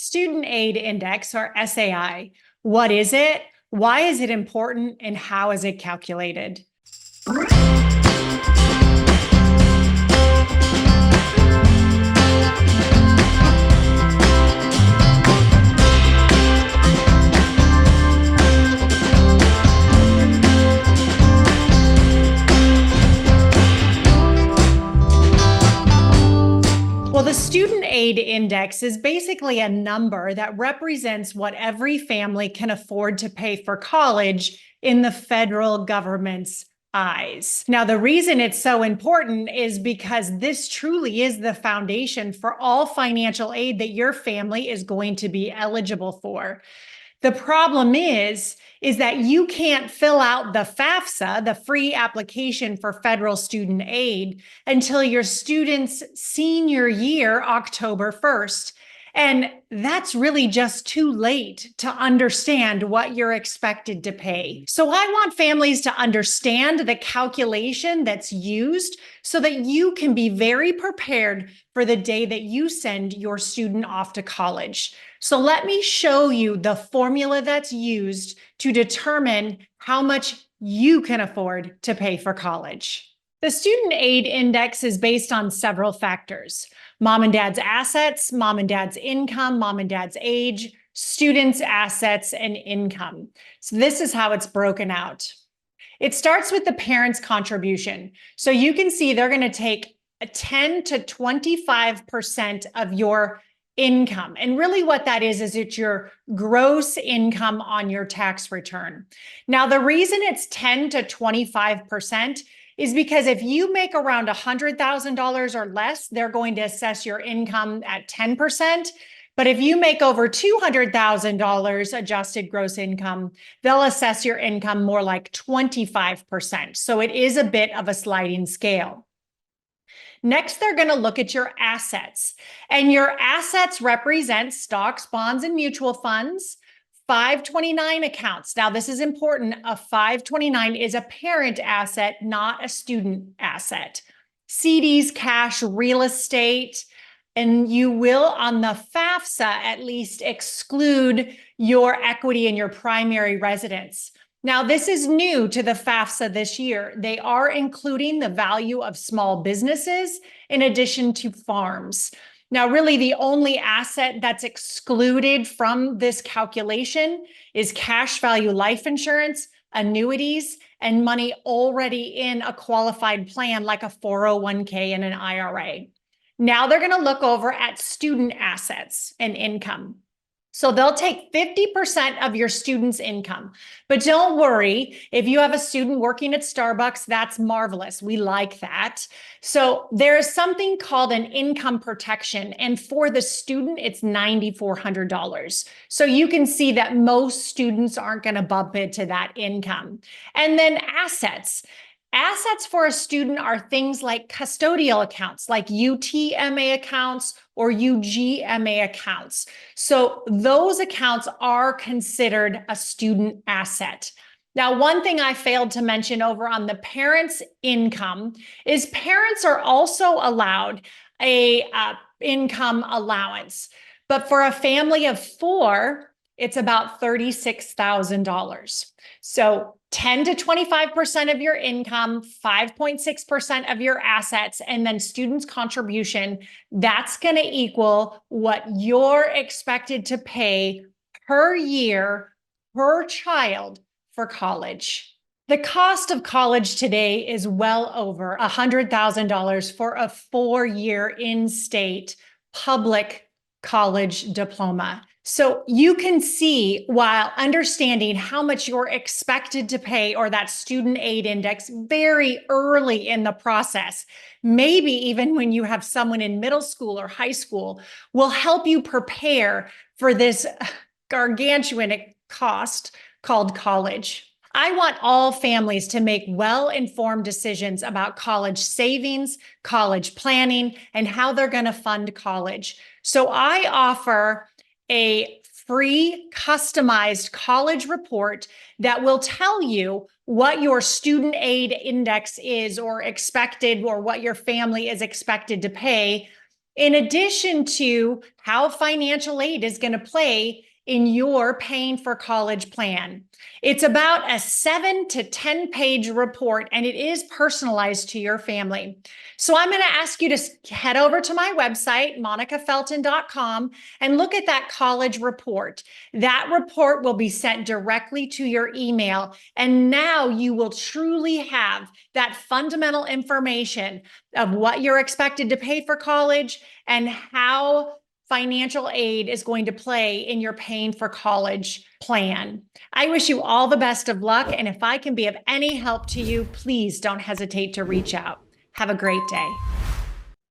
Student Aid Index, or SAI. What is it? Why is it important? And how is it calculated? Well, the Student Aid Index is basically a number that represents what every family can afford to pay for college in the federal government's eyes. Now, the reason it's so important is because this truly is the foundation for all financial aid that your family is going to be eligible for. The problem is that you can't fill out the FAFSA, the free application for federal student aid, until your student's senior year, October 1st. And that's really just too late to understand what you're expected to pay. So I want families to understand the calculation that's used so that you can be very prepared for the day that you send your student off to college. So let me show you the formula that's used to determine how much you can afford to pay for college. The Student Aid Index is based on several factors: mom and dad's assets, mom and dad's income, mom and dad's age, students' assets, and income. So this is how it's broken out. It starts with the parents' contribution. So you can see they're going to take 10 to 25% of your income. And really what that is it's your gross income on your tax return. Now, the reason it's 10 to 25% is because if you make around $100,000 or less, they're going to assess your income at 10%. But if you make over $200,000 adjusted gross income, they'll assess your income more like 25%. So it is a bit of a sliding scale. Next, they're going to look at your assets, and your assets represent stocks, bonds, and mutual funds, 529 accounts. Now, this is important. A 529 is a parent asset, not a student asset. CDs, cash, real estate, and you will on the FAFSA at least exclude your equity in your primary residence. Now, this is new to the FAFSA this year. They are including the value of small businesses in addition to farms. Now, really, the only asset that's excluded from this calculation is cash value life insurance, annuities, and money already in a qualified plan like a 401k and an IRA. Now they're going to look over at student assets and income. So they'll take 50% of your student's income. But don't worry, if you have a student working at Starbucks, that's marvelous. We like that. So there is something called an income protection. And for the student, it's $9,400. So you can see that most students aren't going to bump into that income. And then assets. Assets for a student are things like custodial accounts, like UTMA accounts or UGMA accounts. So those accounts are considered a student asset. Now, one thing I failed to mention over on the parents' income is parents are also allowed a income allowance. But for a family of 4, it's about $36,000. So 10 to 25% of your income, 5.6% of your assets, and then students' contribution, that's going to equal what you're expected to pay per year, per child for college. The cost of college today is well over $100,000 for a 4-year in-state public college diploma. So you can see, while understanding how much you're expected to pay or that student aid index very early in the process, maybe even when you have someone in middle school or high school, will help you prepare for this gargantuan cost called college. I want all families to make well-informed decisions about college savings, college planning, and how they're going to fund college. So I offer a free customized college report that will tell you what your student aid index is or expected, or what your family is expected to pay. in addition to how financial aid is going to play in your paying for college plan. It's about a 7 to 10 page report, and it is personalized to your family. So I'm going to ask you to head over to my website, monicafelton.com, and look at that college report. That report will be sent directly to your email. And now you will truly have that fundamental information of what you're expected to pay for college and how financial aid is going to play in your paying for college plan. I wish you all the best of luck. And if I can be of any help to you, please don't hesitate to reach out. Have a great day.